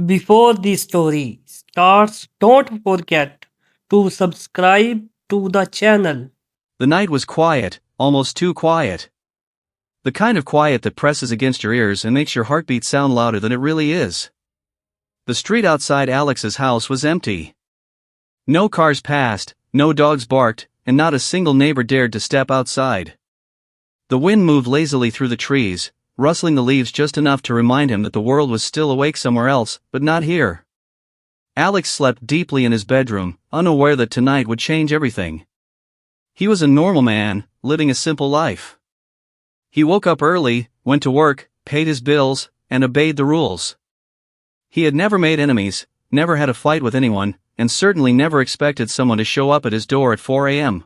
Before the story starts, don't forget to subscribe to the channel. The night was quiet, almost too quiet. The kind of quiet that presses against your ears and makes your heartbeat sound louder than it really is. The street outside Alex's house was empty. No cars passed, no dogs barked, and not a single neighbor dared to step outside. The wind moved lazily through the trees, rustling the leaves just enough to remind him that the world was still awake somewhere else, but not here. Alex slept deeply in his bedroom, unaware that tonight would change everything. He was a normal man, living a simple life. He woke up early, went to work, paid his bills, and obeyed the rules. He had never made enemies, never had a fight with anyone, and certainly never expected someone to show up at his door at 4 a.m.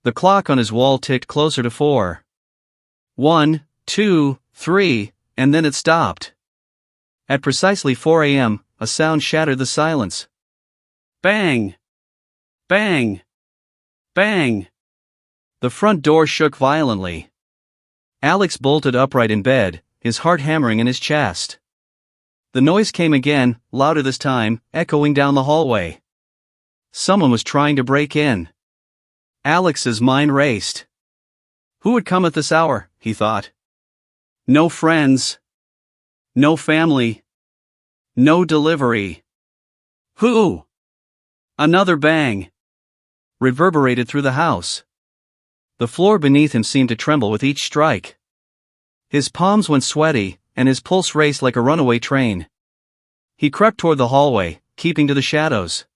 The clock on his wall ticked closer to 4. 1, 2, 3, and then it stopped. At precisely 4 a.m., a sound shattered the silence. Bang! Bang! Bang! The front door shook violently. Alex bolted upright in bed, his heart hammering in his chest. The noise came again, louder this time, echoing down the hallway. Someone was trying to break in. Alex's mind raced. Who would come at this hour, he thought. No friends. No family. No delivery. Who? Another bang reverberated through the house. The floor beneath him seemed to tremble with each strike. His palms went sweaty, and his pulse raced like a runaway train. He crept toward the hallway, keeping to the shadows.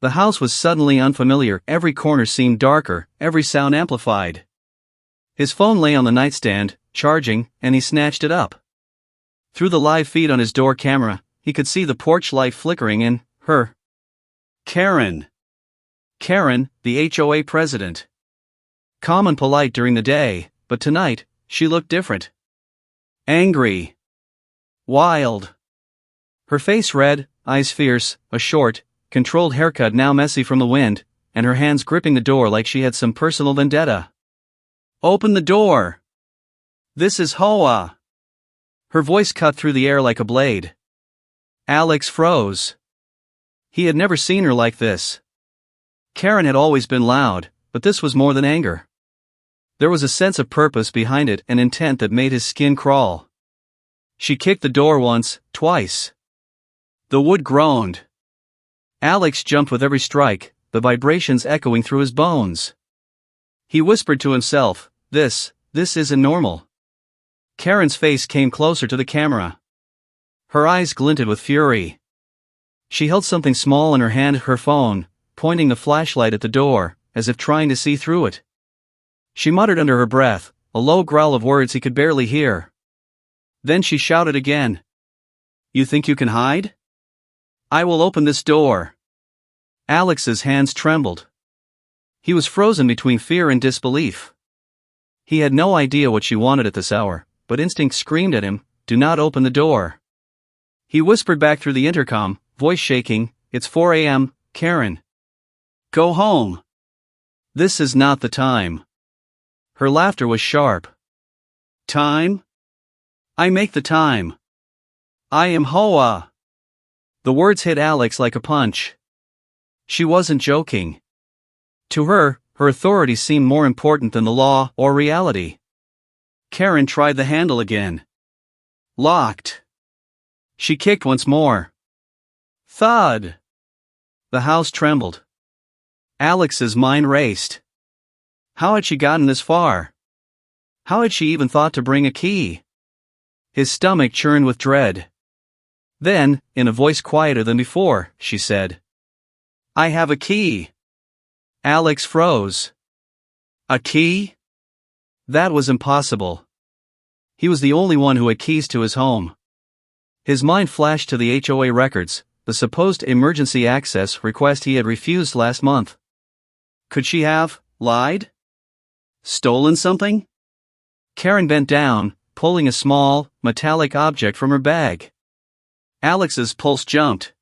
The house was suddenly unfamiliar, every corner seemed darker, every sound amplified. His phone lay on the nightstand, charging, and he snatched it up. Through the live feed on his door camera, he could see the porch light flickering in her. Karen. Karen, the HOA president. Calm and polite during the day, but tonight, she looked different. Angry. Wild. Her face red, eyes fierce, a short, controlled haircut now messy from the wind, and her hands gripping the door like she had some personal vendetta. Open the door! This is HOA! Her voice cut through the air like a blade. Alex froze. He had never seen her like this. Karen had always been loud, but this was more than anger. There was a sense of purpose behind it, an intent that made his skin crawl. She kicked the door once, twice. The wood groaned. Alex jumped with every strike, the vibrations echoing through his bones. He whispered to himself, This isn't normal. Karen's face came closer to the camera. Her eyes glinted with fury. She held something small in her hand, her phone, pointing the flashlight at the door, as if trying to see through it. She muttered under her breath, a low growl of words he could barely hear. Then she shouted again. You think you can hide? I will open this door. Alex's hands trembled. He was frozen between fear and disbelief. He had no idea what she wanted at this hour, but instinct screamed at him, do not open the door. He whispered back through the intercom, voice shaking, It's 4 a.m., Karen. Go home. This is not the time. Her laughter was sharp. Time? I make the time. I am HOA. The words hit Alex like a punch. She wasn't joking. To her, her authority seemed more important than the law or reality. Karen tried the handle again. Locked. She kicked once more. Thud. The house trembled. Alex's mind raced. How had she gotten this far? How had she even thought to bring a key? His stomach churned with dread. Then, in a voice quieter than before, she said, I have a key. Alex froze. A key? That was impossible. He was the only one who had keys to his home. His mind flashed to the HOA records, the supposed emergency access request he had refused last month. Could she have lied? Stolen something? Karen bent down, pulling a small, metallic object from her bag. Alex's pulse jumped.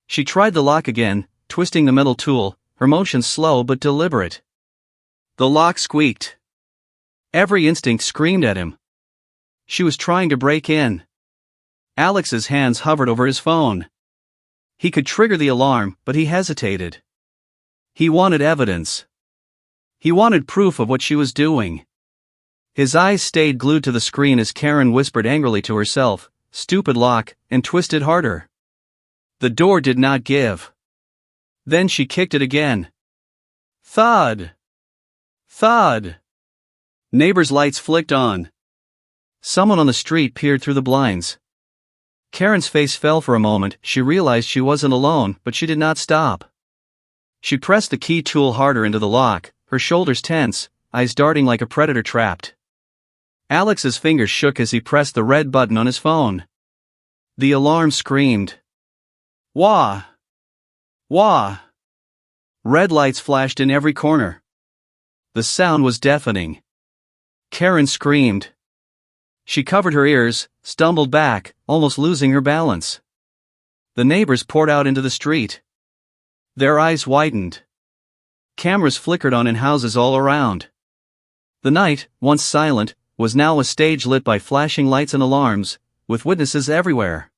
She tried the lock again, twisting the metal tool, her motions slow but deliberate. The lock squeaked. Every instinct screamed at him. She was trying to break in. Alex's hands hovered over his phone. He could trigger the alarm, but he hesitated. He wanted evidence. He wanted proof of what she was doing. His eyes stayed glued to the screen as Karen whispered angrily to herself, "Stupid lock," and twisted harder. The door did not give. Then she kicked it again. Thud! Thud! Neighbors' lights flicked on. Someone on the street peered through the blinds. Karen's face fell for a moment. She realized she wasn't alone, but she did not stop. She pressed the key tool harder into the lock, her shoulders tense, eyes darting like a predator trapped. Alex's fingers shook as he pressed the red button on his phone. The alarm screamed. Wah! Wah! Red lights flashed in every corner. The sound was deafening. Karen screamed. She covered her ears, stumbled back, almost losing her balance. The neighbors poured out into the street. Their eyes widened. Cameras flickered on in houses all around. The night, once silent, was now a stage lit by flashing lights and alarms, with witnesses everywhere.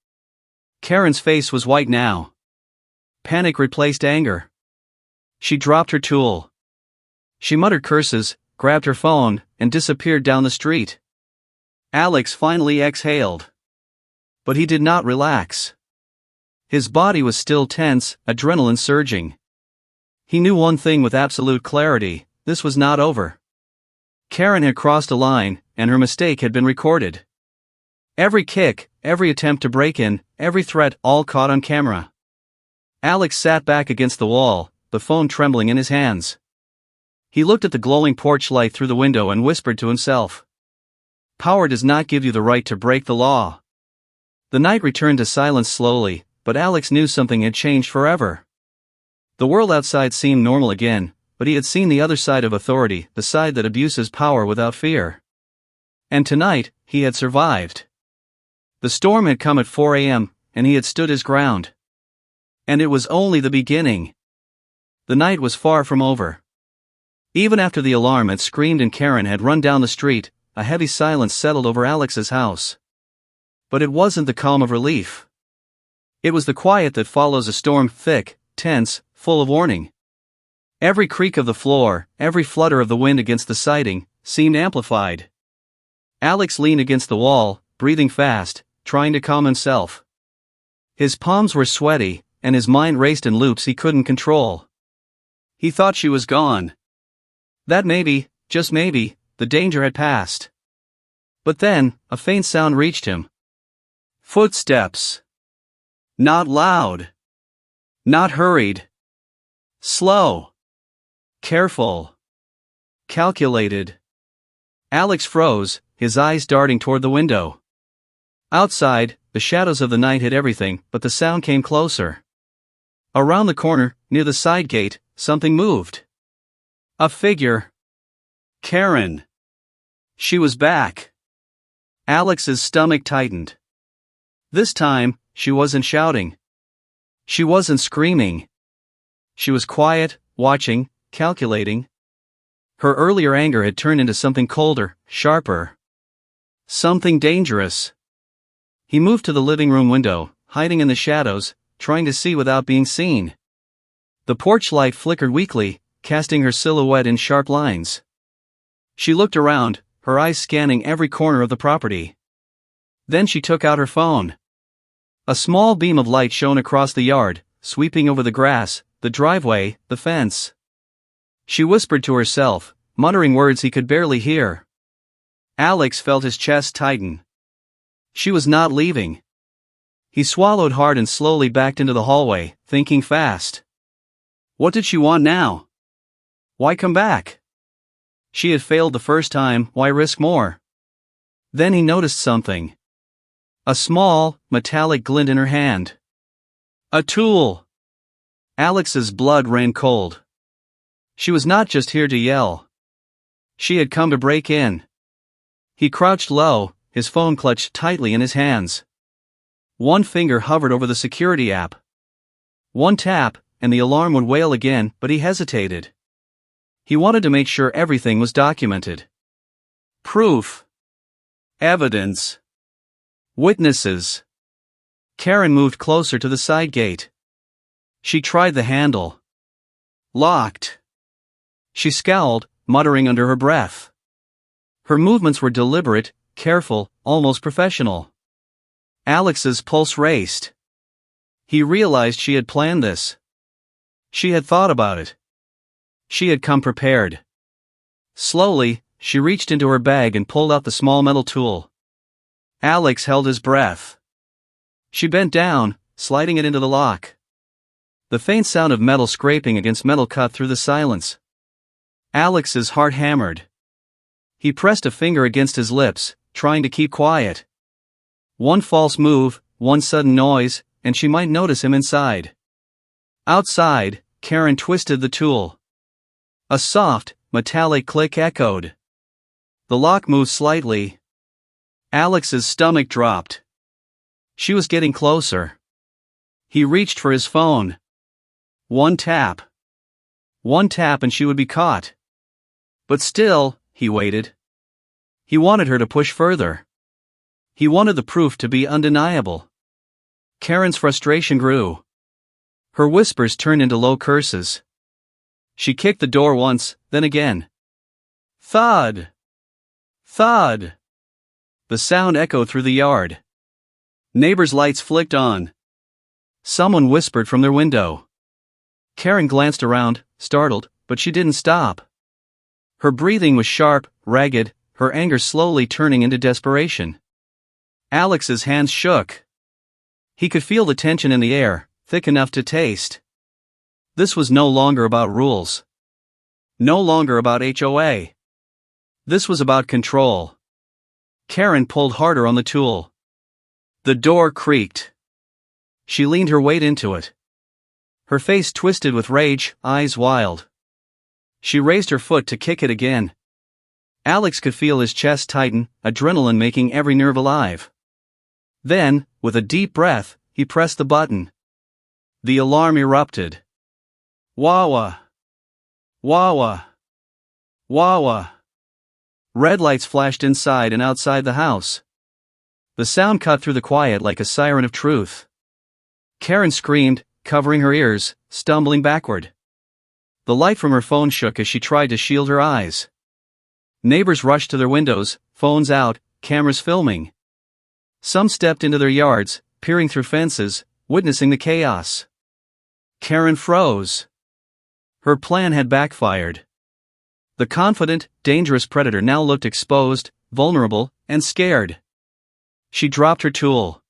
Karen's face was white now. Panic replaced anger. She dropped her tool. She muttered curses, grabbed her phone, and disappeared down the street. Alex finally exhaled. But he did not relax. His body was still tense, adrenaline surging. He knew one thing with absolute clarity: this was not over. Karen had crossed a line, and her mistake had been recorded. Every kick, every attempt to break in, every threat, all caught on camera. Alex sat back against the wall, the phone trembling in his hands. He looked at the glowing porch light through the window and whispered to himself. Power does not give you the right to break the law. The night returned to silence slowly, but Alex knew something had changed forever. The world outside seemed normal again, but he had seen the other side of authority, the side that abuses power without fear. And tonight, he had survived. The storm had come at 4 a.m., and he had stood his ground. And it was only the beginning. The night was far from over. Even after the alarm had screamed and Karen had run down the street, a heavy silence settled over Alex's house. But it wasn't the calm of relief. It was the quiet that follows a storm, thick, tense, full of warning. Every creak of the floor, every flutter of the wind against the siding, seemed amplified. Alex leaned against the wall, breathing fast, trying to calm himself. His palms were sweaty, and his mind raced in loops he couldn't control. He thought she was gone. That maybe, just maybe, the danger had passed. But then, a faint sound reached him. Footsteps. Not loud. Not hurried. Slow. Careful. Calculated. Alex froze, his eyes darting toward the window. Outside, the shadows of the night hid everything, but the sound came closer. Around the corner, near the side gate, something moved. A figure. Karen. She was back. Alex's stomach tightened. This time, she wasn't shouting. She wasn't screaming. She was quiet, watching, calculating. Her earlier anger had turned into something colder, sharper. Something dangerous. He moved to the living room window, hiding in the shadows, trying to see without being seen. The porch light flickered weakly, casting her silhouette in sharp lines. She looked around, her eyes scanning every corner of the property. Then she took out her phone. A small beam of light shone across the yard, sweeping over the grass, the driveway, the fence. She whispered to herself, muttering words he could barely hear. Alex felt his chest tighten. She was not leaving. He swallowed hard and slowly backed into the hallway, thinking fast. What did she want now? Why come back? She had failed the first time, why risk more? Then he noticed something. A small, metallic glint in her hand. A tool. Alex's blood ran cold. She was not just here to yell. She had come to break in. He crouched low, his phone clutched tightly in his hands. One finger hovered over the security app. One tap, and the alarm would wail again, but he hesitated. He wanted to make sure everything was documented. Proof. Evidence. Witnesses. Karen moved closer to the side gate. She tried the handle. Locked. She scowled, muttering under her breath. Her movements were deliberate, careful, almost professional. Alex's pulse raced. He realized she had planned this. She had thought about it. She had come prepared. Slowly, she reached into her bag and pulled out the small metal tool. Alex held his breath. She bent down, sliding it into the lock. The faint sound of metal scraping against metal cut through the silence. Alex's heart hammered. He pressed a finger against his lips, trying to keep quiet. One false move, one sudden noise, and she might notice him inside. Outside, Karen twisted the tool. A soft, metallic click echoed. The lock moved slightly. Alex's stomach dropped. She was getting closer. He reached for his phone. One tap. One tap and she would be caught. But still, he waited. He wanted her to push further. He wanted the proof to be undeniable. Karen's frustration grew. Her whispers turned into low curses. She kicked the door once, then again. Thud! Thud! The sound echoed through the yard. Neighbors' lights flicked on. Someone whispered from their window. Karen glanced around, startled, but she didn't stop. Her breathing was sharp, ragged, her anger slowly turning into desperation. Alex's hands shook. He could feel the tension in the air, thick enough to taste. This was no longer about rules. No longer about HOA. This was about control. Karen pulled harder on the tool. The door creaked. She leaned her weight into it. Her face twisted with rage, eyes wild. She raised her foot to kick it again. Alex could feel his chest tighten, adrenaline making every nerve alive. Then, with a deep breath, he pressed the button. The alarm erupted. Wah-wah! Wah-wah! Wah-wah! Red lights flashed inside and outside the house. The sound cut through the quiet like a siren of truth. Karen screamed, covering her ears, stumbling backward. The light from her phone shook as she tried to shield her eyes. Neighbors rushed to their windows, phones out, cameras filming. Some stepped into their yards, peering through fences, witnessing the chaos. Karen froze. Her plan had backfired. The confident, dangerous predator now looked exposed, vulnerable, and scared. She dropped her tool.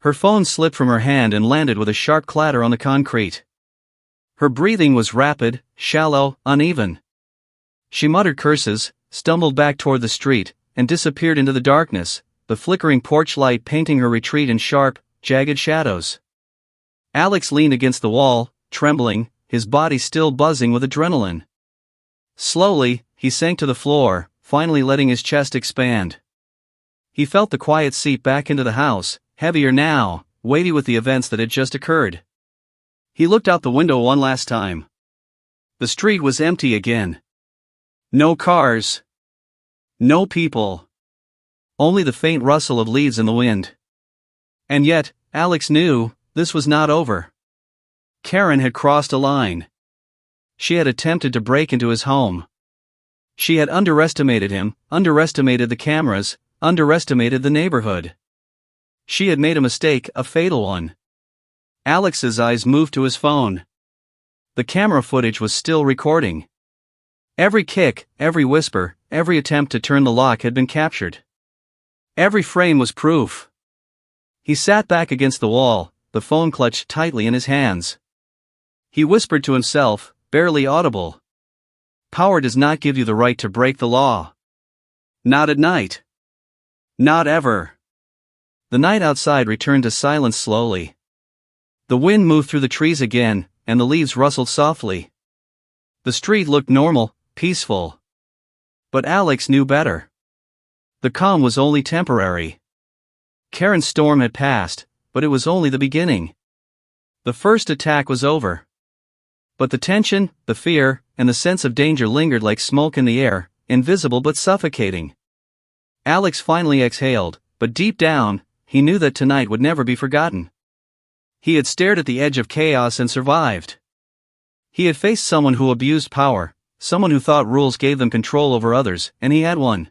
Her phone slipped from her hand and landed with a sharp clatter on the concrete. Her breathing was rapid, shallow, uneven. She muttered curses, stumbled back toward the street, and disappeared into the darkness, the flickering porch light painting her retreat in sharp, jagged shadows. Alex leaned against the wall, trembling, his body still buzzing with adrenaline. Slowly, he sank to the floor, finally letting his chest expand. He felt the quiet seep back into the house, heavier now, weighty with the events that had just occurred. He looked out the window one last time. The street was empty again. No cars. No people. Only the faint rustle of leaves in the wind. And yet, Alex knew, this was not over. Karen had crossed a line. She had attempted to break into his home. She had underestimated him, underestimated the cameras, underestimated the neighborhood. She had made a mistake, a fatal one. Alex's eyes moved to his phone. The camera footage was still recording. Every kick, every whisper, every attempt to turn the lock had been captured. Every frame was proof. He sat back against the wall, the phone clutched tightly in his hands. He whispered to himself, barely audible. Power does not give you the right to break the law. Not at night. Not ever. The night outside returned to silence slowly. The wind moved through the trees again, and the leaves rustled softly. The street looked normal, peaceful. But Alex knew better. The calm was only temporary. Karen's storm had passed, but it was only the beginning. The first attack was over. But the tension, the fear, and the sense of danger lingered like smoke in the air, invisible but suffocating. Alex finally exhaled, but deep down, he knew that tonight would never be forgotten. He had stared at the edge of chaos and survived. He had faced someone who abused power, someone who thought rules gave them control over others, and he had won.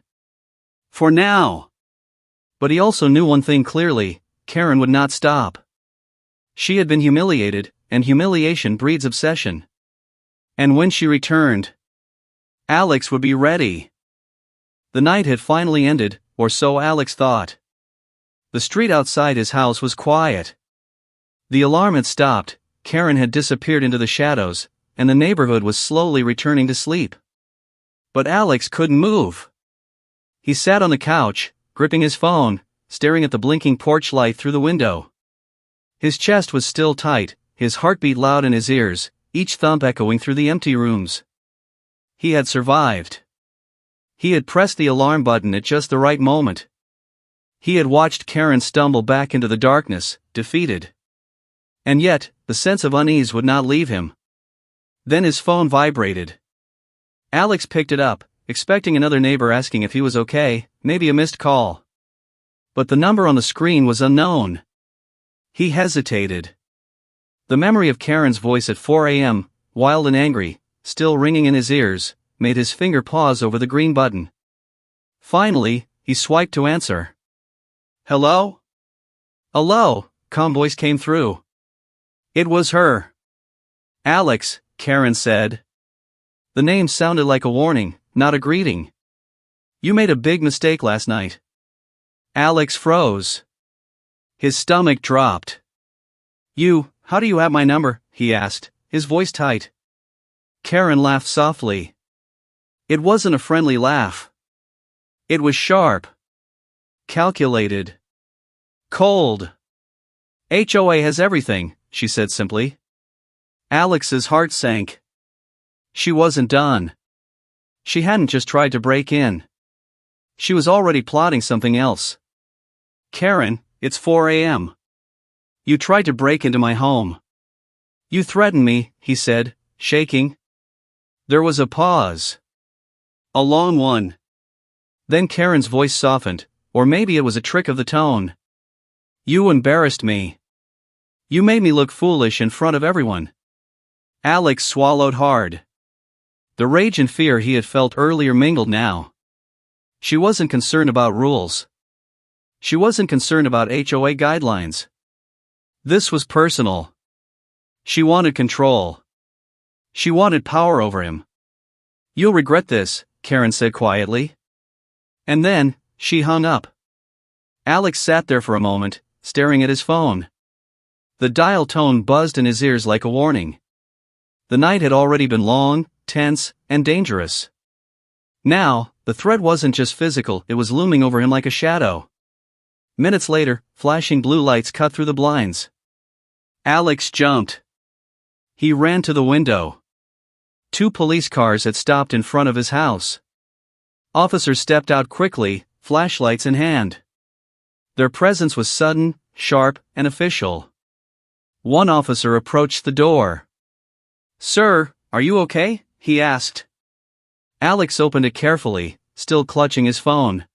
For now. But he also knew one thing clearly: Karen would not stop. She had been humiliated, and humiliation breeds obsession. And when she returned, Alex would be ready. The night had finally ended, or so Alex thought. The street outside his house was quiet. The alarm had stopped, Karen had disappeared into the shadows, and the neighborhood was slowly returning to sleep. But Alex couldn't move. He sat on the couch, gripping his phone, staring at the blinking porch light through the window. His chest was still tight, his heartbeat loud in his ears, each thump echoing through the empty rooms. He had survived. He had pressed the alarm button at just the right moment. He had watched Karen stumble back into the darkness, defeated. And yet, the sense of unease would not leave him. Then his phone vibrated. Alex picked it up, expecting another neighbor asking if he was okay, maybe a missed call. But the number on the screen was unknown. He hesitated. The memory of Karen's voice at 4 a.m., wild and angry, still ringing in his ears, made his finger pause over the green button. Finally, he swiped to answer. Hello? Hello, calm voice came through. It was her. Alex, Karen said. The name sounded like a warning, not a greeting. You made a big mistake last night. Alex froze. His stomach dropped. How do you have my number? He asked, his voice tight. Karen laughed softly. It wasn't a friendly laugh. It was sharp. Calculated. Cold. HOA has everything, she said simply. Alex's heart sank. She wasn't done. She hadn't just tried to break in. She was already plotting something else. Karen, it's 4 a.m. You tried to break into my home. You threatened me, he said, shaking. There was a pause. A long one. Then Karen's voice softened, or maybe it was a trick of the tone. You embarrassed me. You made me look foolish in front of everyone. Alex swallowed hard. The rage and fear he had felt earlier mingled now. She wasn't concerned about rules. She wasn't concerned about HOA guidelines. This was personal. She wanted control. She wanted power over him. You'll regret this, Karen said quietly. And then, she hung up. Alex sat there for a moment, staring at his phone. The dial tone buzzed in his ears like a warning. The night had already been long, tense, and dangerous. Now, the threat wasn't just physical, it was looming over him like a shadow. Minutes later, flashing blue lights cut through the blinds. Alex jumped. He ran to the window. 2 police cars had stopped in front of his house. Officers stepped out quickly, flashlights in hand. Their presence was sudden, sharp, and official. One officer approached the door. Sir, are you okay? He asked. Alex opened it carefully, still clutching his phone.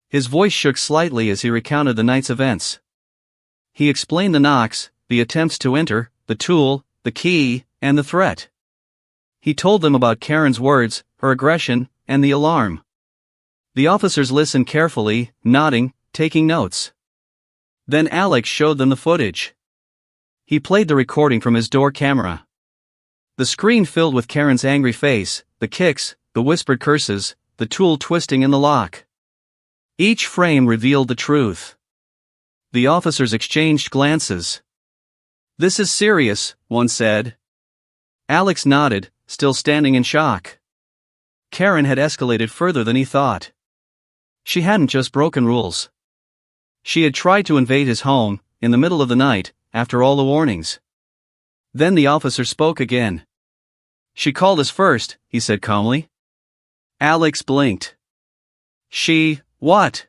His voice shook slightly as he recounted the night's events. He explained the knocks, the attempts to enter, the tool, the key, and the threat. He told them about Karen's words, her aggression, and the alarm. The officers listened carefully, nodding, taking notes. Then Alex showed them the footage. He played the recording from his door camera. The screen filled with Karen's angry face, the kicks, the whispered curses, the tool twisting in the lock. Each frame revealed the truth. The officers exchanged glances. This is serious, one said. Alex nodded, still standing in shock. Karen had escalated further than he thought. She hadn't just broken rules. She had tried to invade his home, in the middle of the night, after all the warnings. Then the officer spoke again. She called us first, he said calmly. Alex blinked. What?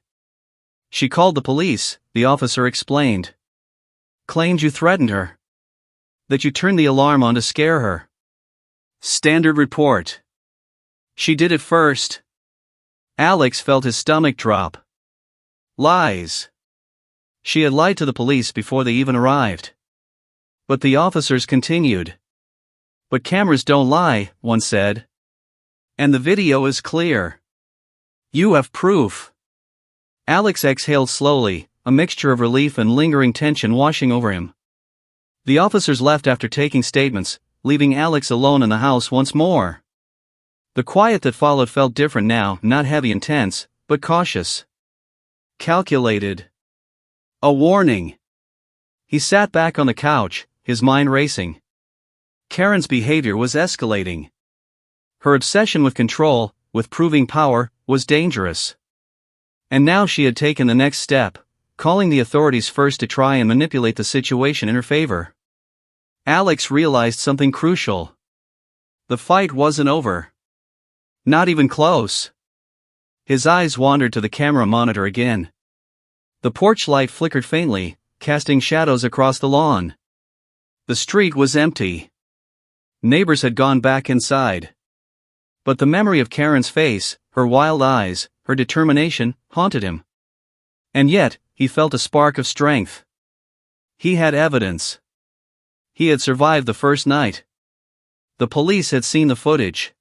She called the police, the officer explained. Claimed you threatened her. That you turned the alarm on to scare her. Standard report. She did it first. Alex felt his stomach drop. Lies. She had lied to the police before they even arrived. But the officers continued. "But cameras don't lie," one said. "And the video is clear. You have proof." Alex exhaled slowly, a mixture of relief and lingering tension washing over him. The officers left after taking statements, leaving Alex alone in the house once more. The quiet that followed felt different now, not heavy and tense, but cautious. Calculated. A warning. He sat back on the couch, his mind racing. Karen's behavior was escalating. Her obsession with control, with proving power, was dangerous. And now she had taken the next step, calling the authorities first to try and manipulate the situation in her favor. Alex realized something crucial. The fight wasn't over. Not even close. His eyes wandered to the camera monitor again. The porch light flickered faintly, casting shadows across the lawn. The street was empty. Neighbors had gone back inside. But the memory of Karen's face, her wild eyes, her determination, haunted him. And yet, he felt a spark of strength. He had evidence. He had survived the first night. The police had seen the footage.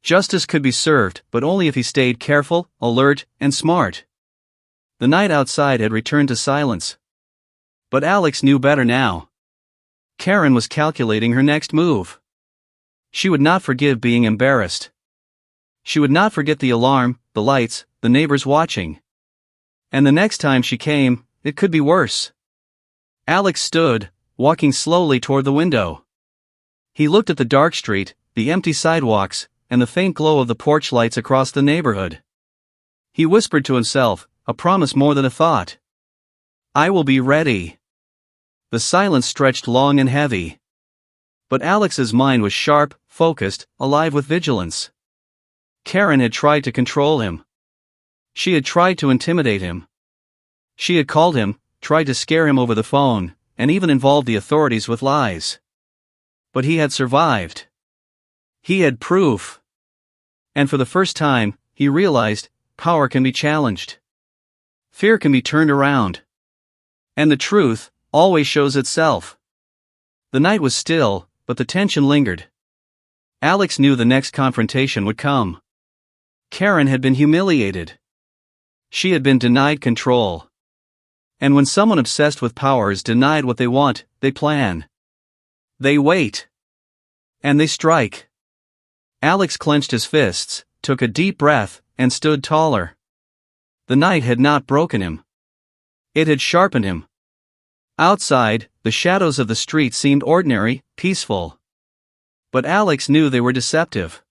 Justice could be served, but only if he stayed careful, alert, and smart. The night outside had returned to silence. But Alex knew better now. Karen was calculating her next move. She would not forgive being embarrassed. She would not forget the alarm, the lights, the neighbors watching. And the next time she came, it could be worse. Alex stood, walking slowly toward the window. He looked at the dark street, the empty sidewalks, and the faint glow of the porch lights across the neighborhood. He whispered to himself, a promise more than a thought. "I will be ready." The silence stretched long and heavy. But Alex's mind was sharp, focused, alive with vigilance. Karen had tried to control him. She had tried to intimidate him. She had called him, tried to scare him over the phone, and even involved the authorities with lies. But he had survived. He had proof. And for the first time, he realized, power can be challenged. Fear can be turned around. And the truth always shows itself. The night was still, but the tension lingered. Alex knew the next confrontation would come. Karen had been humiliated. She had been denied control. And when someone obsessed with power is denied what they want, they plan. They wait. And they strike. Alex clenched his fists, took a deep breath, and stood taller. The night had not broken him. It had sharpened him. Outside, the shadows of the street seemed ordinary, peaceful. But Alex knew they were deceptive.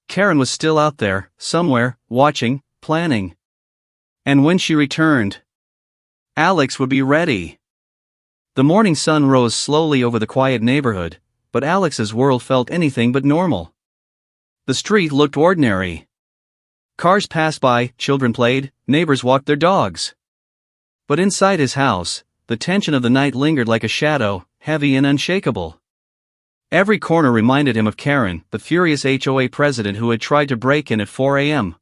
Karen was still out there, somewhere, watching, planning. And when she returned, Alex would be ready. The morning sun rose slowly over the quiet neighborhood, but Alex's world felt anything but normal. The street looked ordinary. Cars passed by, children played, neighbors walked their dogs. But inside his house, the tension of the night lingered like a shadow, heavy and unshakable. Every corner reminded him of Karen, the furious HOA president who had tried to break in at 4 a.m.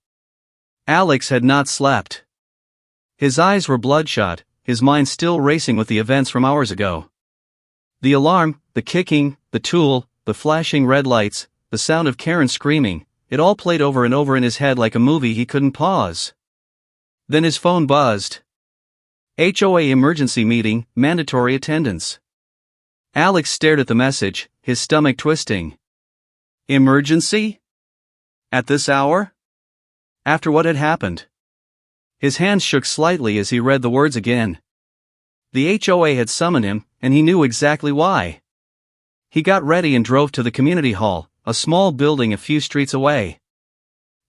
Alex had not slept. His eyes were bloodshot, his mind still racing with the events from hours ago. The alarm, the kicking, the tool, the flashing red lights, the sound of Karen screaming, it all played over and over in his head like a movie he couldn't pause. Then his phone buzzed. HOA emergency meeting, mandatory attendance. Alex stared at the message, his stomach twisting. Emergency? At this hour? After what had happened? His hands shook slightly as he read the words again. The HOA had summoned him, and he knew exactly why. He got ready and drove to the community hall, a small building a few streets away.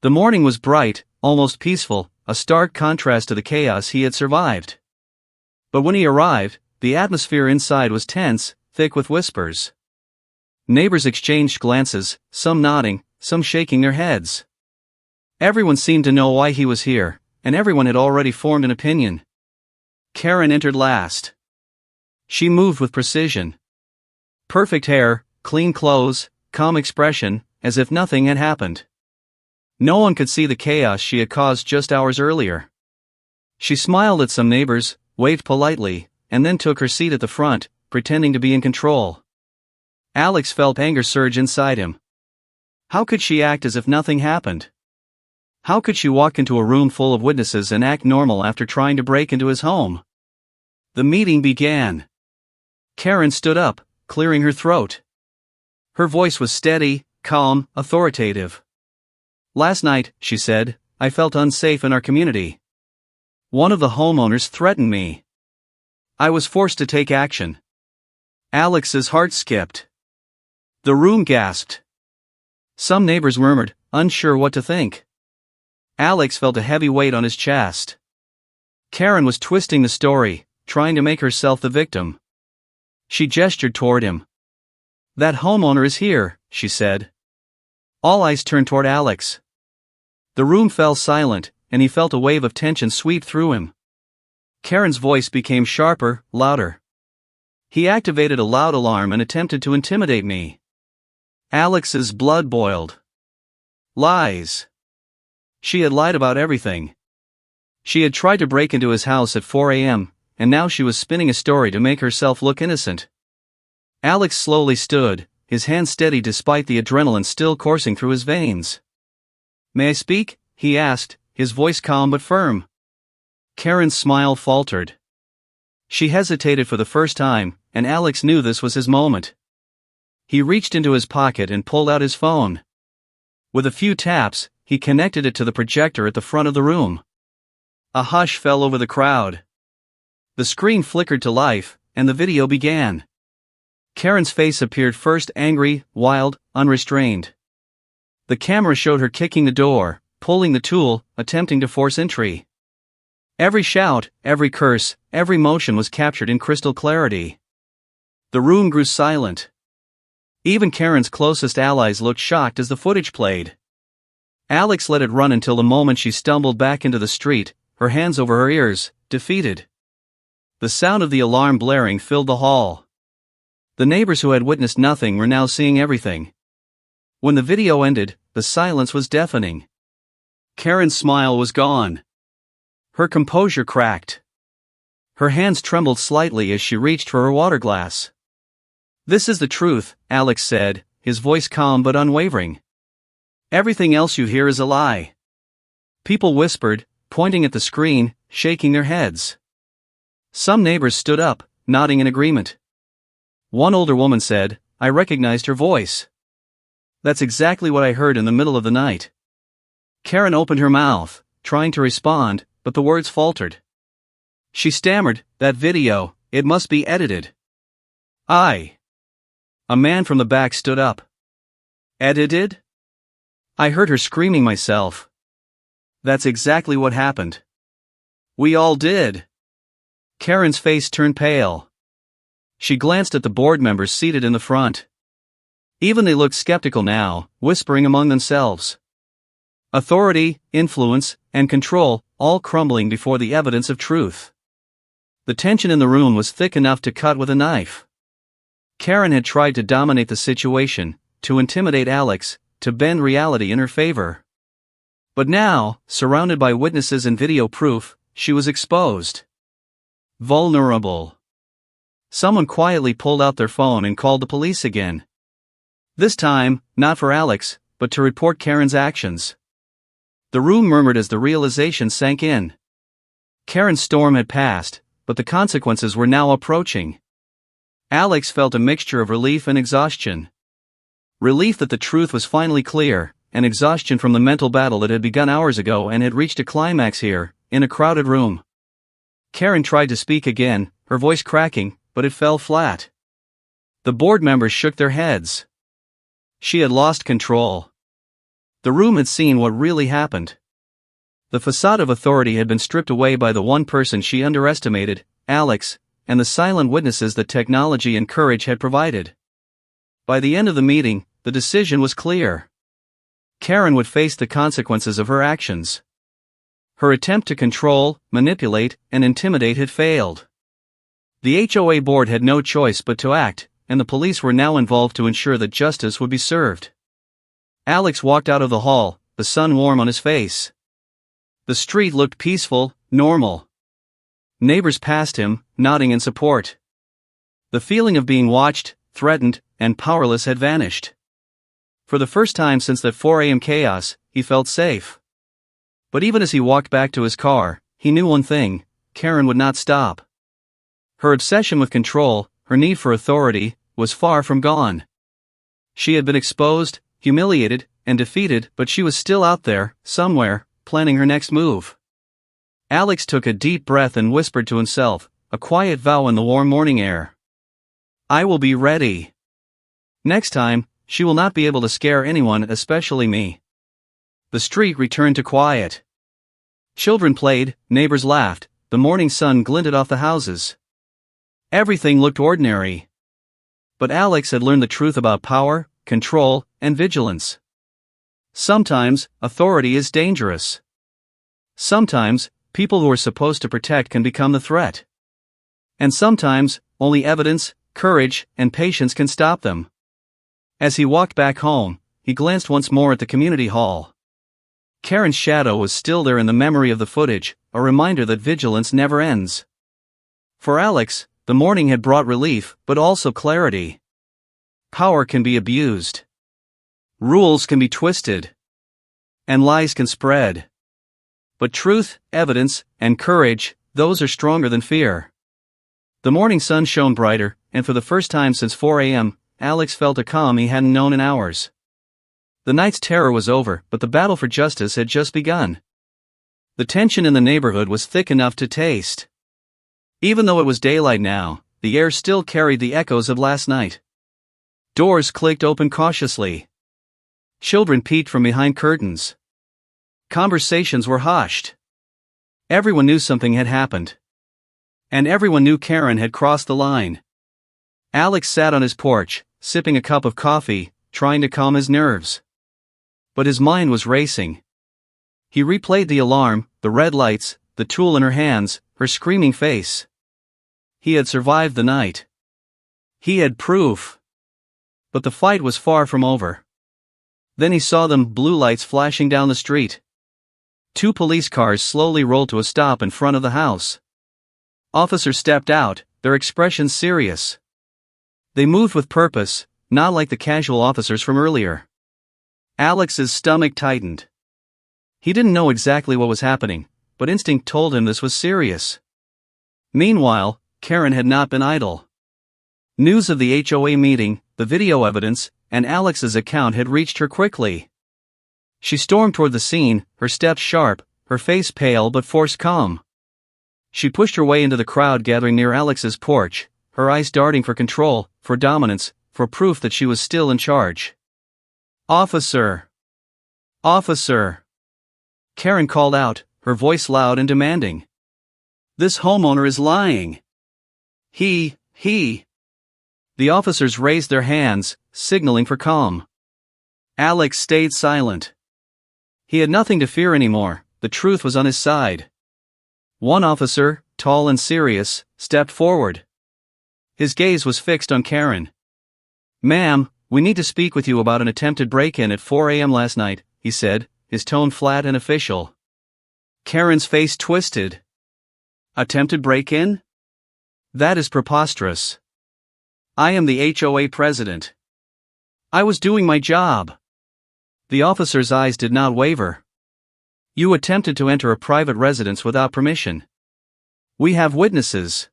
The morning was bright, almost peaceful, a stark contrast to the chaos he had survived. But when he arrived, the atmosphere inside was tense, thick with whispers. Neighbors exchanged glances, some nodding, some shaking their heads. Everyone seemed to know why he was here, and everyone had already formed an opinion. Karen entered last. She moved with precision. Perfect hair, clean clothes, calm expression, as if nothing had happened. No one could see the chaos she had caused just hours earlier. She smiled at some neighbors, waved politely, and then took her seat at the front, pretending to be in control. Alex felt anger surge inside him. How could she act as if nothing happened? How could she walk into a room full of witnesses and act normal after trying to break into his home? The meeting began. Karen stood up, clearing her throat. Her voice was steady, calm, authoritative. Last night, she said, I felt unsafe in our community. One of the homeowners threatened me. I was forced to take action. Alex's heart skipped. The room gasped. Some neighbors murmured, unsure what to think. Alex felt a heavy weight on his chest. Karen was twisting the story, trying to make herself the victim. She gestured toward him. That homeowner is here, she said. All eyes turned toward Alex. The room fell silent, and he felt a wave of tension sweep through him. Karen's voice became sharper, louder. He activated a loud alarm and attempted to intimidate me. Alex's blood boiled. Lies. She had lied about everything. She had tried to break into his house at 4 a.m., and now she was spinning a story to make herself look innocent. Alex slowly stood, his hand steady despite the adrenaline still coursing through his veins. May I speak? He asked, his voice calm but firm. Karen's smile faltered. She hesitated for the first time, and Alex knew this was his moment. He reached into his pocket and pulled out his phone. With a few taps, he connected it to the projector at the front of the room. A hush fell over the crowd. The screen flickered to life, and the video began. Karen's face appeared first angry, wild, unrestrained. The camera showed her kicking the door, pulling the tool, attempting to force entry. Every shout, every curse, every motion was captured in crystal clarity. The room grew silent. Even Karen's closest allies looked shocked as the footage played. Alex let it run until the moment she stumbled back into the street, her hands over her ears, defeated. The sound of the alarm blaring filled the hall. The neighbors who had witnessed nothing were now seeing everything. When the video ended, the silence was deafening. Karen's smile was gone. Her composure cracked. Her hands trembled slightly as she reached for her water glass. This is the truth, Alex said, his voice calm but unwavering. Everything else you hear is a lie. People whispered, pointing at the screen, shaking their heads. Some neighbors stood up, nodding in agreement. One older woman said, I recognized her voice. That's exactly what I heard in the middle of the night. Karen opened her mouth, trying to respond, but the words faltered. She stammered, that video, it must be edited. A man from the back stood up. Edited? I heard her screaming myself. That's exactly what happened. We all did. Karen's face turned pale. She glanced at the board members seated in the front. Even they looked skeptical now, whispering among themselves. Authority, influence, and control, all crumbling before the evidence of truth. The tension in the room was thick enough to cut with a knife. Karen had tried to dominate the situation, to intimidate Alex, to bend reality in her favor. But now, surrounded by witnesses and video proof, she was exposed. Vulnerable. Someone quietly pulled out their phone and called the police again. This time, not for Alex, but to report Karen's actions. The room murmured as the realization sank in. Karen's storm had passed, but the consequences were now approaching. Alex felt a mixture of relief and exhaustion. Relief that the truth was finally clear, and exhaustion from the mental battle that had begun hours ago and had reached a climax here, in a crowded room. Karen tried to speak again, her voice cracking, but it fell flat. The board members shook their heads. She had lost control. The room had seen what really happened. The facade of authority had been stripped away by the one person she underestimated, Alex, and the silent witnesses that technology and courage had provided. By the end of the meeting, the decision was clear. Karen would face the consequences of her actions. Her attempt to control, manipulate, and intimidate had failed. The HOA board had no choice but to act, and the police were now involved to ensure that justice would be served. Alex walked out of the hall, the sun warm on his face. The street looked peaceful, normal. Neighbors passed him, nodding in support. The feeling of being watched, threatened, and powerless had vanished. For the first time since that 4 a.m. chaos, he felt safe. But even as he walked back to his car, he knew one thing: Karen would not stop. Her obsession with control, her need for authority, was far from gone. She had been exposed, humiliated, and defeated, but she was still out there, somewhere, planning her next move. Alex took a deep breath and whispered to himself, a quiet vow in the warm morning air. I will be ready. Next time, she will not be able to scare anyone, especially me. The street returned to quiet. Children played, neighbors laughed, the morning sun glinted off the houses. Everything looked ordinary. But Alex had learned the truth about power, control, and vigilance. Sometimes, authority is dangerous. Sometimes, people who are supposed to protect can become the threat. And sometimes, only evidence, courage, and patience can stop them. As he walked back home, he glanced once more at the community hall. Karen's shadow was still there in the memory of the footage, a reminder that vigilance never ends. For Alex, the morning had brought relief, but also clarity. Power can be abused. Rules can be twisted. And lies can spread. But truth, evidence, and courage, those are stronger than fear. The morning sun shone brighter, and for the first time since 4 a.m., Alex felt a calm he hadn't known in hours. The night's terror was over, but the battle for justice had just begun. The tension in the neighborhood was thick enough to taste. Even though it was daylight now, the air still carried the echoes of last night. Doors clicked open cautiously. Children peeked from behind curtains. Conversations were hushed. Everyone knew something had happened. And everyone knew Karen had crossed the line. Alex sat on his porch, sipping a cup of coffee, trying to calm his nerves. But his mind was racing. He replayed the alarm, the red lights, the tool in her hands, her screaming face. He had survived the night. He had proof. But the fight was far from over. Then he saw them, blue lights flashing down the street. 2 police cars slowly rolled to a stop in front of the house. Officers stepped out, their expressions serious. They moved with purpose, not like the casual officers from earlier. Alex's stomach tightened. He didn't know exactly what was happening, but instinct told him this was serious. Meanwhile, Karen had not been idle. News of the HOA meeting, the video evidence, and Alex's account had reached her quickly. She stormed toward the scene, her steps sharp, her face pale but forced calm. She pushed her way into the crowd gathering near Alex's porch, her eyes darting for control, for dominance, for proof that she was still in charge. Officer! Officer! Karen called out, her voice loud and demanding. This homeowner is lying. He. The officers raised their hands, signaling for calm. Alex stayed silent. He had nothing to fear anymore, the truth was on his side. One officer, tall and serious, stepped forward. His gaze was fixed on Karen. Ma'am, we need to speak with you about an attempted break-in at 4 a.m. last night, he said, his tone flat and official. Karen's face twisted. Attempted break-in? That is preposterous. I am the HOA president. I was doing my job. The officer's eyes did not waver. You attempted to enter a private residence without permission. We have witnesses.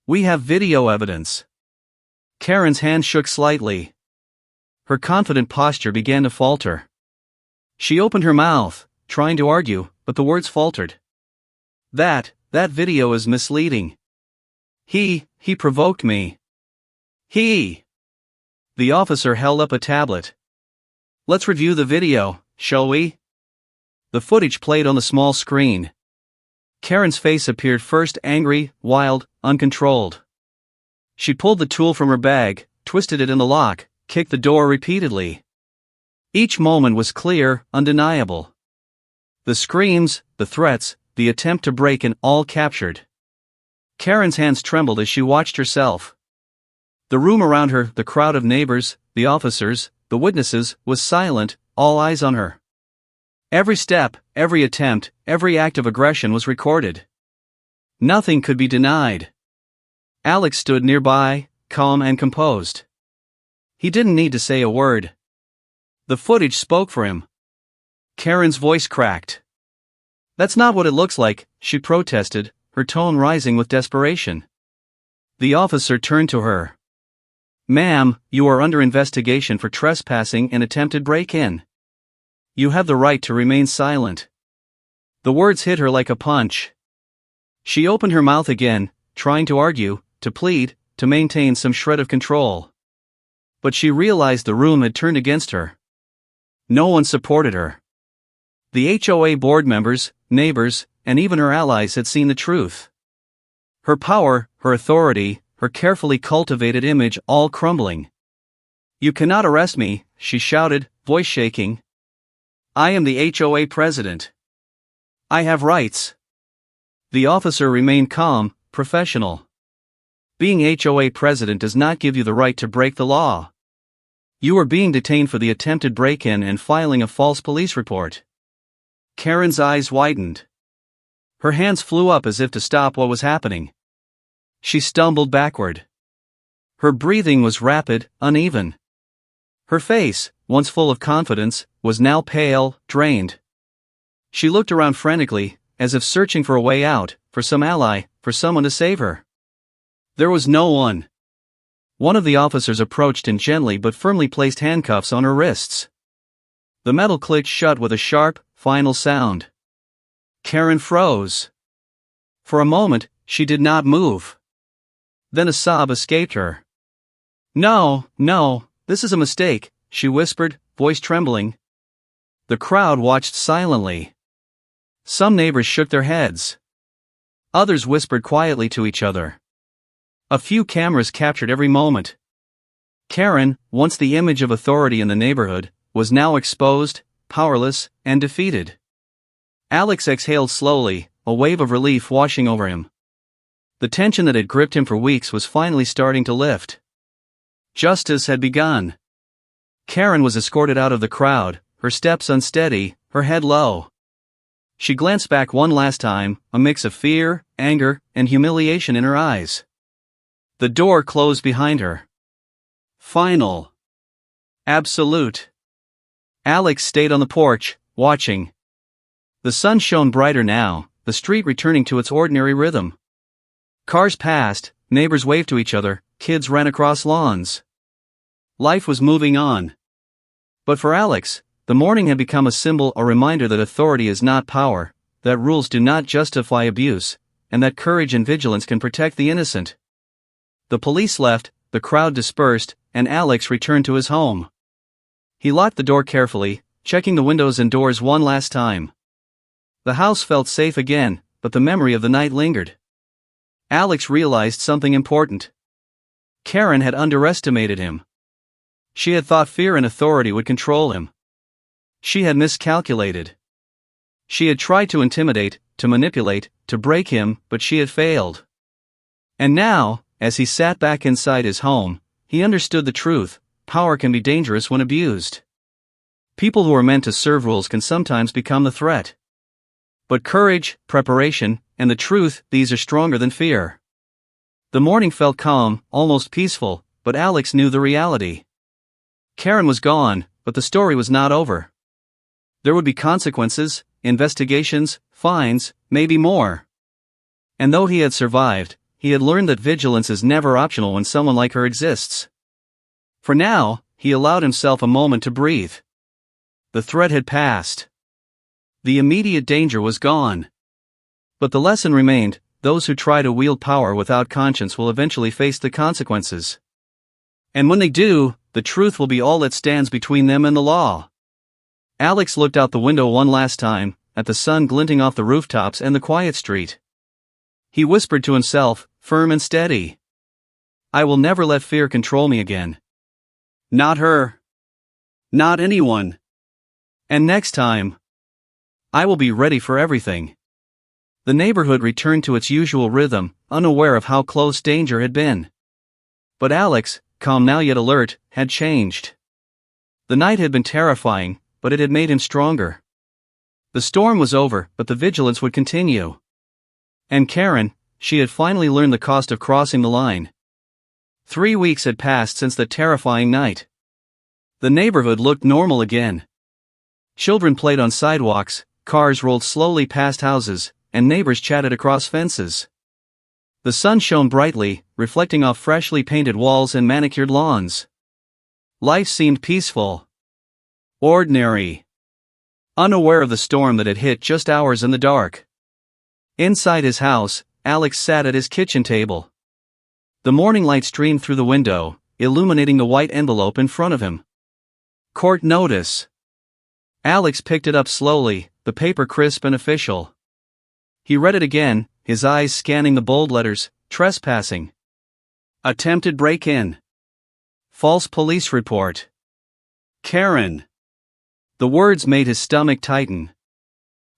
We have video evidence. Karen's hand shook slightly. Her confident posture began to falter. She opened her mouth, trying to argue, but the words faltered. That video is misleading. He provoked me. He. The officer held up a tablet. Let's review the video, shall we? The footage played on the small screen. Karen's face appeared first angry, wild, uncontrolled. She pulled the tool from her bag, twisted it in the lock, kicked the door repeatedly. Each moment was clear, undeniable. The screams, the threats, the attempt to break in, all captured. Karen's hands trembled as she watched herself. The room around her, the crowd of neighbors, the officers, the witnesses, was silent, all eyes on her. Every step, every attempt, every act of aggression was recorded. Nothing could be denied. Alex stood nearby, calm and composed. He didn't need to say a word. The footage spoke for him. Karen's voice cracked. "That's not what it looks like," she protested, her tone rising with desperation. The officer turned to her. "Ma'am, you are under investigation for trespassing and attempted break-in. You have the right to remain silent." The words hit her like a punch. She opened her mouth again, trying to argue, to plead, to maintain some shred of control. But she realized the room had turned against her. No one supported her. The HOA board members, neighbors, and even her allies had seen the truth. Her power, her authority, her carefully cultivated image all crumbling. "You cannot arrest me," she shouted, voice shaking. "I am the HOA president. I have rights." The officer remained calm, professional. "Being HOA president does not give you the right to break the law. You are being detained for the attempted break-in and filing a false police report." Karen's eyes widened. Her hands flew up as if to stop what was happening. She stumbled backward. Her breathing was rapid, uneven. Her face, once full of confidence, was now pale, drained. She looked around frantically, as if searching for a way out, for some ally, for someone to save her. There was no one. One of the officers approached and gently but firmly placed handcuffs on her wrists. The metal clicked shut with a sharp, final sound. Karen froze. For a moment, she did not move. Then a sob escaped her. No, this is a mistake," she whispered, voice trembling. The crowd watched silently. Some neighbors shook their heads. Others whispered quietly to each other. A few cameras captured every moment. Karen, once the image of authority in the neighborhood, was now exposed, powerless, and defeated. Alex exhaled slowly, a wave of relief washing over him. The tension that had gripped him for weeks was finally starting to lift. Justice had begun. Karen was escorted out of the crowd, her steps unsteady, her head low. She glanced back one last time, a mix of fear, anger, and humiliation in her eyes. The door closed behind her. Final. Absolute. Alex stayed on the porch, watching. The sun shone brighter now, the street returning to its ordinary rhythm. Cars passed, neighbors waved to each other, kids ran across lawns. Life was moving on. But for Alex, the morning had become a symbol, a reminder that authority is not power, that rules do not justify abuse, and that courage and vigilance can protect the innocent. The police left, the crowd dispersed, and Alex returned to his home. He locked the door carefully, checking the windows and doors one last time. The house felt safe again, but the memory of the night lingered. Alex realized something important. Karen had underestimated him. She had thought fear and authority would control him. She had miscalculated. She had tried to intimidate, to manipulate, to break him, but she had failed. And now, as he sat back inside his home, he understood the truth: power can be dangerous when abused. People who are meant to serve rules can sometimes become the threat. But courage, preparation, and the truth, these are stronger than fear. The morning felt calm, almost peaceful, but Alex knew the reality. Karen was gone, but the story was not over. There would be consequences, investigations, fines, maybe more. And though he had survived, he had learned that vigilance is never optional when someone like her exists. For now, he allowed himself a moment to breathe. The threat had passed. The immediate danger was gone. But the lesson remained: those who try to wield power without conscience will eventually face the consequences. And when they do, the truth will be all that stands between them and the law. Alex looked out the window one last time, at the sun glinting off the rooftops and the quiet street. He whispered to himself, firm and steady, "I will never let fear control me again. Not her. Not anyone. And next time, I will be ready for everything." The neighborhood returned to its usual rhythm, unaware of how close danger had been. But Alex, calm now yet alert, had changed. The night had been terrifying, but it had made him stronger. The storm was over, but the vigilance would continue. And Karen, she had finally learned the cost of crossing the line. 3 weeks had passed since that terrifying night. The neighborhood looked normal again. Children played on sidewalks, cars rolled slowly past houses, and neighbors chatted across fences. The sun shone brightly, reflecting off freshly painted walls and manicured lawns. Life seemed peaceful. Ordinary. Unaware of the storm that had hit just hours in the dark. Inside his house, Alex sat at his kitchen table. The morning light streamed through the window, illuminating the white envelope in front of him. Court notice. Alex picked it up slowly, the paper crisp and official. He read it again, his eyes scanning the bold letters: trespassing. Attempted break-in. False police report. Karen. The words made his stomach tighten.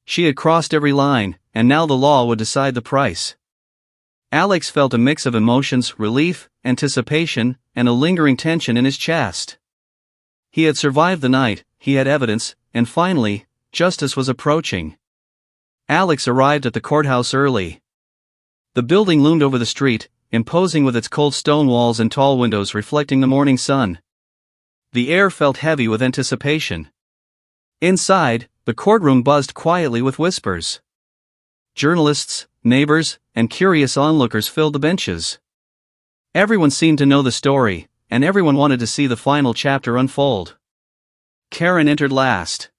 She had crossed every line, and now the law would decide the price. Alex felt a mix of emotions: relief, anticipation, and a lingering tension in his chest. He had survived the night, he had evidence, and finally, justice was approaching. Alex arrived at the courthouse early. The building loomed over the street, imposing with its cold stone walls and tall windows reflecting the morning sun. The air felt heavy with anticipation. Inside, the courtroom buzzed quietly with whispers. Journalists, neighbors, and curious onlookers filled the benches. Everyone seemed to know the story, and everyone wanted to see the final chapter unfold. Karen entered last.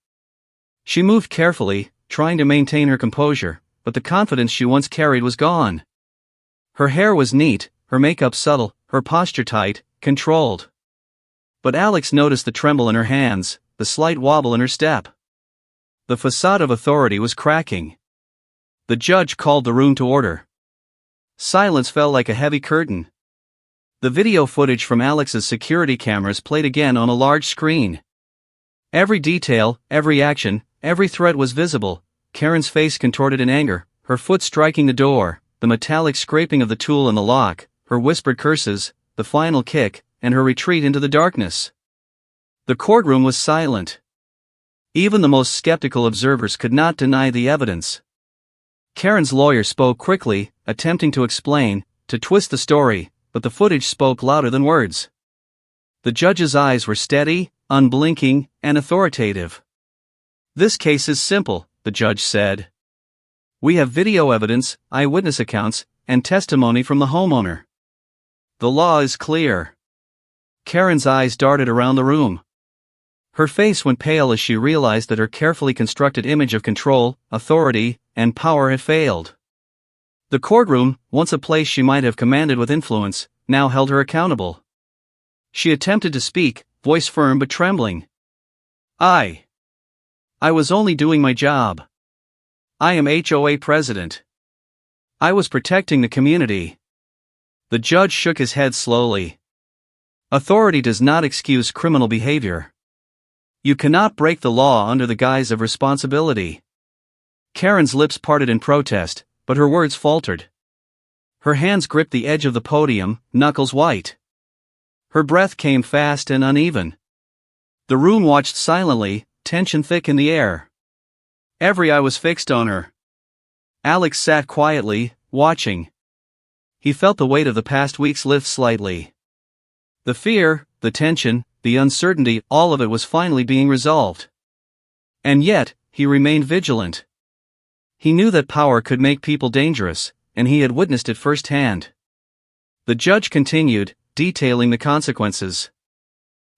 She moved carefully, trying to maintain her composure, but the confidence she once carried was gone. Her hair was neat, her makeup subtle, her posture tight, controlled. But Alex noticed the tremble in her hands, the slight wobble in her step. The facade of authority was cracking. The judge called the room to order. Silence fell like a heavy curtain. The video footage from Alex's security cameras played again on a large screen. Every detail, every action, every threat was visible: Karen's face contorted in anger, her foot striking the door, the metallic scraping of the tool in the lock, her whispered curses, the final kick, and her retreat into the darkness. The courtroom was silent. Even the most skeptical observers could not deny the evidence. Karen's lawyer spoke quickly, attempting to explain, to twist the story, but the footage spoke louder than words. The judge's eyes were steady, unblinking, and authoritative. "This case is simple," the judge said. "We have video evidence, eyewitness accounts, and testimony from the homeowner. The law is clear." Karen's eyes darted around the room. Her face went pale as she realized that her carefully constructed image of control, authority, and power had failed. The courtroom, once a place she might have commanded with influence, now held her accountable. She attempted to speak, voice firm but trembling. I was only doing my job. I am HOA president. I was protecting the community." The judge shook his head slowly. "Authority does not excuse criminal behavior. You cannot break the law under the guise of responsibility." Karen's lips parted in protest, but her words faltered. Her hands gripped the edge of the podium, knuckles white. Her breath came fast and uneven. The room watched silently, tension thick in the air. Every eye was fixed on her. Alex sat quietly, watching. He felt the weight of the past weeks lift slightly. The fear, the tension, the uncertainty, all of it was finally being resolved. And yet, he remained vigilant. He knew that power could make people dangerous, and he had witnessed it firsthand. The judge continued, detailing the consequences.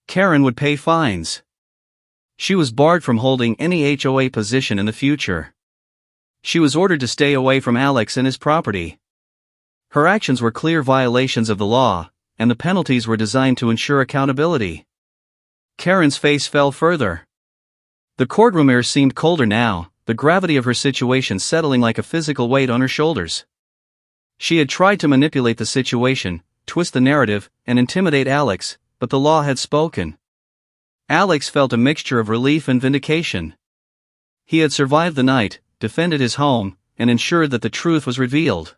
Karen would pay fines. She was barred from holding any HOA position in the future. She was ordered to stay away from Alex and his property. Her actions were clear violations of the law, and the penalties were designed to ensure accountability. Karen's face fell further. The courtroom air seemed colder now, the gravity of her situation settling like a physical weight on her shoulders. She had tried to manipulate the situation, twist the narrative, and intimidate Alex, but the law had spoken. Alex felt a mixture of relief and vindication. He had survived the night, defended his home, and ensured that the truth was revealed.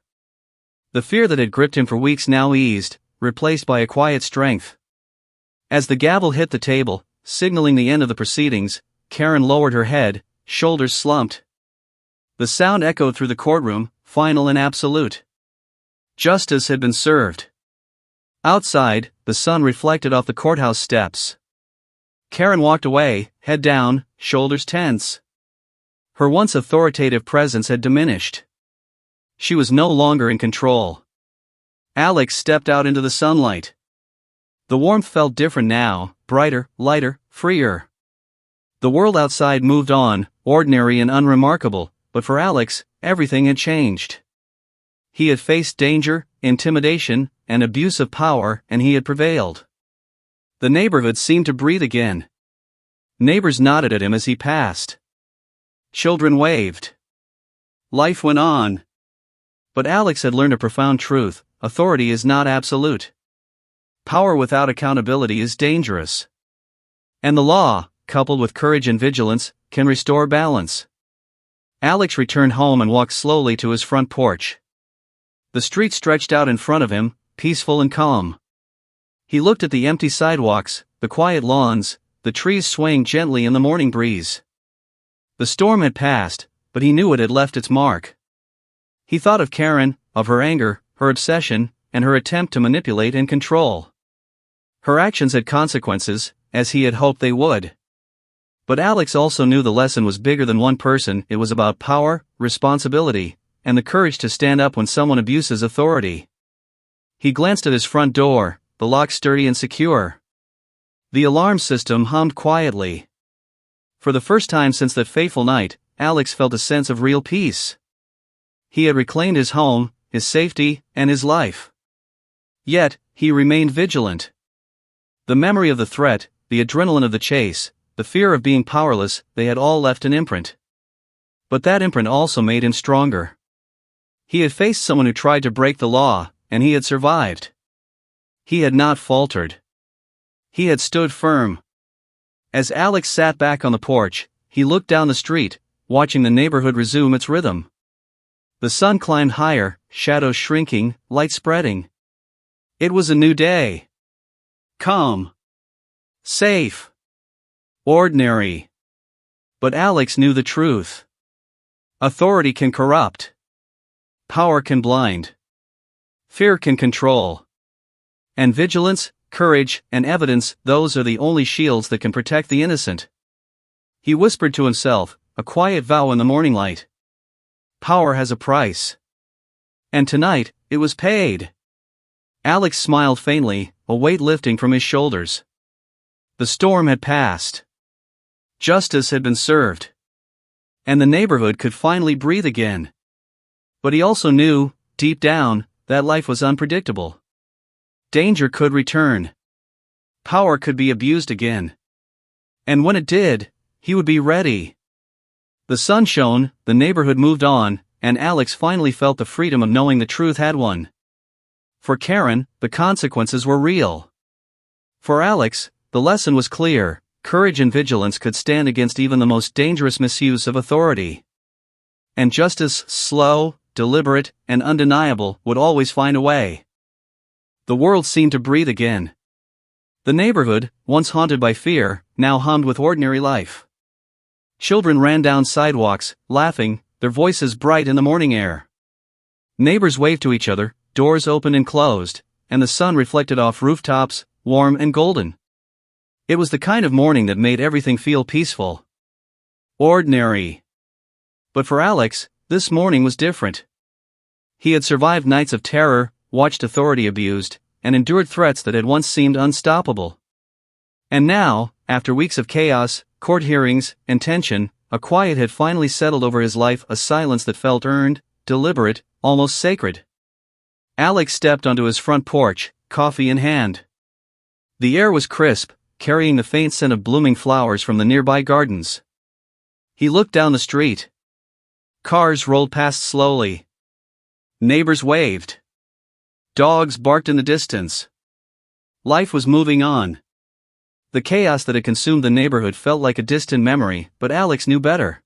The fear that had gripped him for weeks now eased, replaced by a quiet strength. As the gavel hit the table, signaling the end of the proceedings, Karen lowered her head, shoulders slumped. The sound echoed through the courtroom, final and absolute. Justice had been served. Outside, the sun reflected off the courthouse steps. Karen walked away, head down, shoulders tense. Her once authoritative presence had diminished. She was no longer in control. Alex stepped out into the sunlight. The warmth felt different now, brighter, lighter, freer. The world outside moved on, ordinary and unremarkable, but for Alex, everything had changed. He had faced danger, intimidation, and abuse of power, and he had prevailed. The neighborhood seemed to breathe again. Neighbors nodded at him as he passed. Children waved. Life went on. But Alex had learned a profound truth: authority is not absolute. Power without accountability is dangerous. And the law, coupled with courage and vigilance, can restore balance. Alex returned home and walked slowly to his front porch. The street stretched out in front of him, peaceful and calm. He looked at the empty sidewalks, the quiet lawns, the trees swaying gently in the morning breeze. The storm had passed, but he knew it had left its mark. He thought of Karen, of her anger, her obsession, and her attempt to manipulate and control. Her actions had consequences, as he had hoped they would. But Alex also knew the lesson was bigger than one person. It was about power, responsibility, and the courage to stand up when someone abuses authority. He glanced at his front door, the lock sturdy and secure. The alarm system hummed quietly. For the first time since that fateful night, Alex felt a sense of real peace. He had reclaimed his home, his safety, and his life. Yet, he remained vigilant. The memory of the threat, the adrenaline of the chase, the fear of being powerless, they had all left an imprint. But that imprint also made him stronger. He had faced someone who tried to break the law, and he had survived. He had not faltered. He had stood firm. As Alex sat back on the porch, he looked down the street, watching the neighborhood resume its rhythm. The sun climbed higher, shadows shrinking, light spreading. It was a new day. Calm. Safe. Ordinary. But Alex knew the truth. Authority can corrupt. Power can blind. Fear can control. And vigilance, courage, and evidence, those are the only shields that can protect the innocent. He whispered to himself, a quiet vow in the morning light. Power has a price. And tonight, it was paid. Alex smiled faintly, a weight lifting from his shoulders. The storm had passed. Justice had been served. And the neighborhood could finally breathe again. But he also knew, deep down, that life was unpredictable. Danger could return. Power could be abused again. And when it did, he would be ready. The sun shone, the neighborhood moved on, and Alex finally felt the freedom of knowing the truth had won. For Karen, the consequences were real. For Alex, the lesson was clear: courage and vigilance could stand against even the most dangerous misuse of authority. And justice, slow, deliberate, and undeniable, would always find a way. The world seemed to breathe again. The neighborhood, once haunted by fear, now hummed with ordinary life. Children ran down sidewalks, laughing, their voices bright in the morning air. Neighbors waved to each other, doors opened and closed, and the sun reflected off rooftops, warm and golden. It was the kind of morning that made everything feel peaceful. Ordinary. But for Alex, this morning was different. He had survived nights of terror, watched authority abused, and endured threats that had once seemed unstoppable. And now, after weeks of chaos, court hearings, and tension, a quiet had finally settled over his life, a silence that felt earned, deliberate, almost sacred. Alex stepped onto his front porch, coffee in hand. The air was crisp, carrying the faint scent of blooming flowers from the nearby gardens. He looked down the street. Cars rolled past slowly. Neighbors waved. Dogs barked in the distance. Life was moving on. The chaos that had consumed the neighborhood felt like a distant memory, but Alex knew better.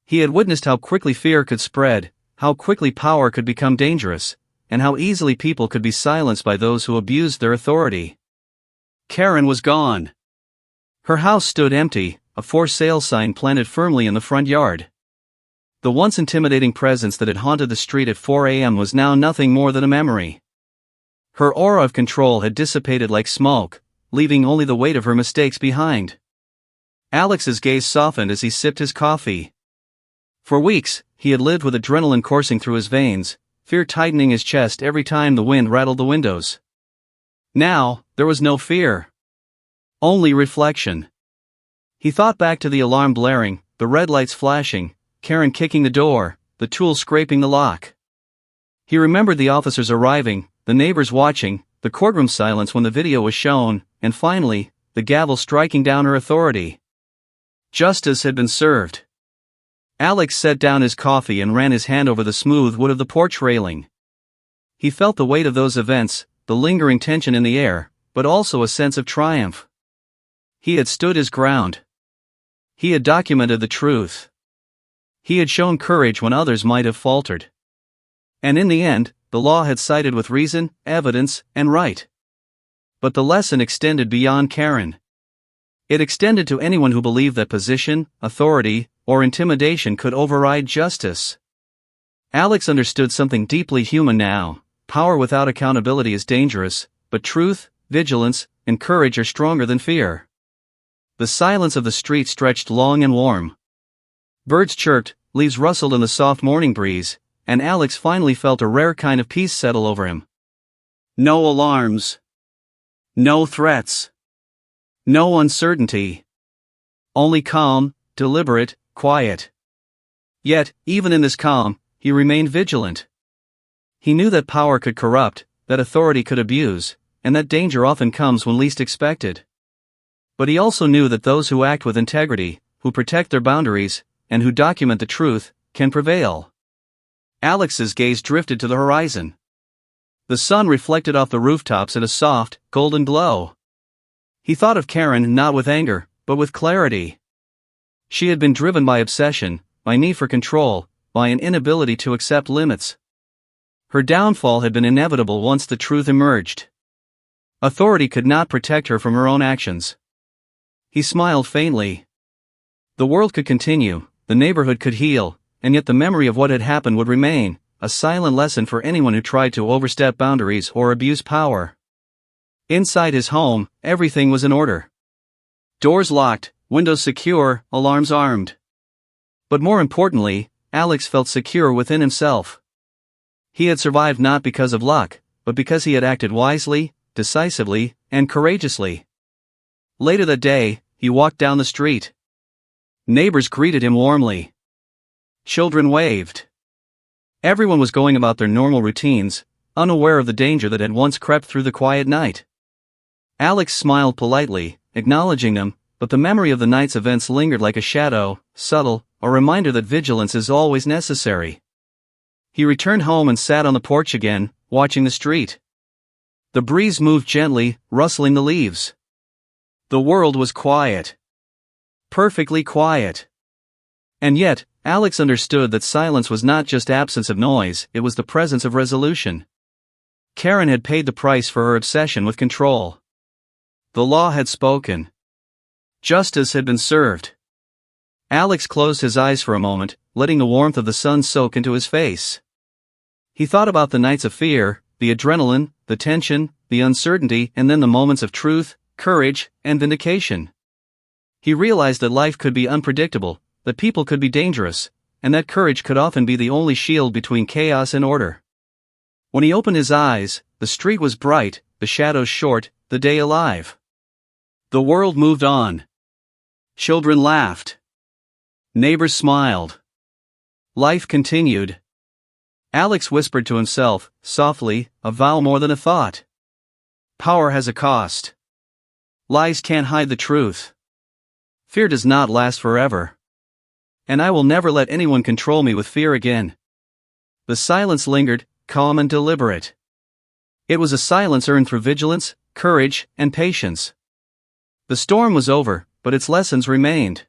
He had witnessed how quickly fear could spread, how quickly power could become dangerous, and how easily people could be silenced by those who abused their authority. Karen was gone. Her house stood empty, a for sale sign planted firmly in the front yard. The once intimidating presence that had haunted the street at 4 a.m. was now nothing more than a memory. Her aura of control had dissipated like smoke, leaving only the weight of her mistakes behind. Alex's gaze softened as he sipped his coffee. For weeks, he had lived with adrenaline coursing through his veins, fear tightening his chest every time the wind rattled the windows. Now, there was no fear. Only reflection. He thought back to the alarm blaring, the red lights flashing, Karen kicking the door, the tool scraping the lock. He remembered the officers arriving, the neighbors watching, the courtroom silence when the video was shown, and finally, the gavel striking down her authority. Justice had been served. Alex set down his coffee and ran his hand over the smooth wood of the porch railing. He felt the weight of those events, the lingering tension in the air, but also a sense of triumph. He had stood his ground. He had documented the truth. He had shown courage when others might have faltered. And in the end, the law had sided with reason, evidence, and right. But the lesson extended beyond Karen. It extended to anyone who believed that position, authority, or intimidation could override justice. Alex understood something deeply human now. Power without accountability is dangerous, but truth, vigilance, and courage are stronger than fear. The silence of the street stretched long and warm. Birds chirped, leaves rustled in the soft morning breeze, and Alex finally felt a rare kind of peace settle over him. No alarms. No threats. No uncertainty. Only calm, deliberate, quiet. Yet, even in this calm, he remained vigilant. He knew that power could corrupt, that authority could abuse, and that danger often comes when least expected. But he also knew that those who act with integrity, who protect their boundaries, and who document the truth, can prevail. Alex's gaze drifted to the horizon. The sun reflected off the rooftops in a soft, golden glow. He thought of Karen not with anger, but with clarity. She had been driven by obsession, by need for control, by an inability to accept limits. Her downfall had been inevitable once the truth emerged. Authority could not protect her from her own actions. He smiled faintly. The world could continue, the neighborhood could heal, and yet the memory of what had happened would remain, a silent lesson for anyone who tried to overstep boundaries or abuse power. Inside his home, everything was in order. Doors locked, windows secure, alarms armed. But more importantly, Alex felt secure within himself. He had survived not because of luck, but because he had acted wisely, decisively, and courageously. Later that day, he walked down the street. Neighbors greeted him warmly. Children waved. Everyone was going about their normal routines, unaware of the danger that had once crept through the quiet night. Alex smiled politely, acknowledging them, but the memory of the night's events lingered like a shadow, subtle, a reminder that vigilance is always necessary. He returned home and sat on the porch again, watching the street. The breeze moved gently, rustling the leaves. The world was quiet. Perfectly quiet. And yet, Alex understood that silence was not just absence of noise, it was the presence of resolution. Karen had paid the price for her obsession with control. The law had spoken. Justice had been served. Alex closed his eyes for a moment, letting the warmth of the sun soak into his face. He thought about the nights of fear, the adrenaline, the tension, the uncertainty, and then the moments of truth, courage, and vindication. He realized that life could be unpredictable, that people could be dangerous, and that courage could often be the only shield between chaos and order. When he opened his eyes, the street was bright, the shadows short, the day alive. The world moved on. Children laughed. Neighbors smiled. Life continued. Alex whispered to himself, softly, a vow more than a thought. Power has a cost. Lies can't hide the truth. Fear does not last forever. And I will never let anyone control me with fear again. The silence lingered, calm and deliberate. It was a silence earned through vigilance, courage, and patience. The storm was over, but its lessons remained.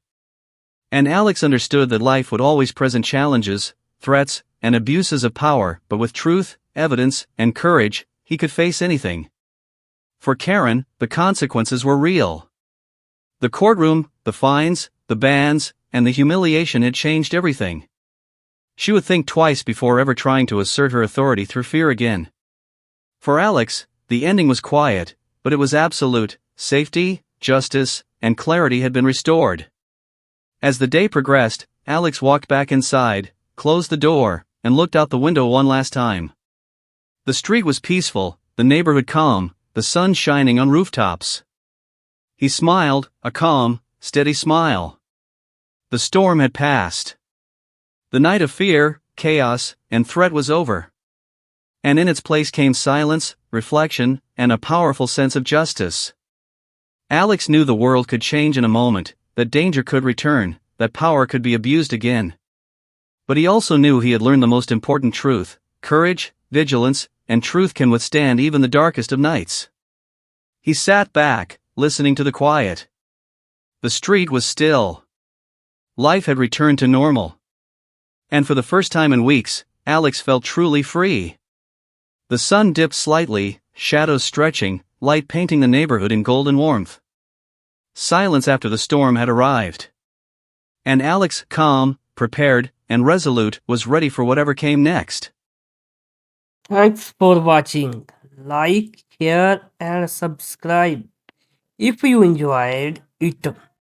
And Alex understood that life would always present challenges, threats, and abuses of power, but with truth, evidence, and courage, he could face anything. For Karen, the consequences were real. The courtroom, the fines, the bans, and the humiliation had changed everything. She would think twice before ever trying to assert her authority through fear again. For Alex, the ending was quiet, but it was absolute. Safety, justice, and clarity had been restored. As the day progressed, Alex walked back inside, closed the door, and looked out the window one last time. The street was peaceful, the neighborhood calm, the sun shining on rooftops. He smiled, a calm, steady smile. The storm had passed. The night of fear, chaos, and threat was over. And in its place came silence, reflection, and a powerful sense of justice. Alex knew the world could change in a moment, that danger could return, that power could be abused again. But he also knew he had learned the most important truth: courage, vigilance, and truth can withstand even the darkest of nights. He sat back, listening to the quiet. The street was still. Life had returned to normal. And for the first time in weeks, Alex felt truly free. The sun dipped slightly, shadows stretching, light painting the neighborhood in golden warmth. Silence after the storm had arrived. And Alex, calm, prepared, and resolute, was ready for whatever came next. Thanks for watching. Like, share, and subscribe if you enjoyed it.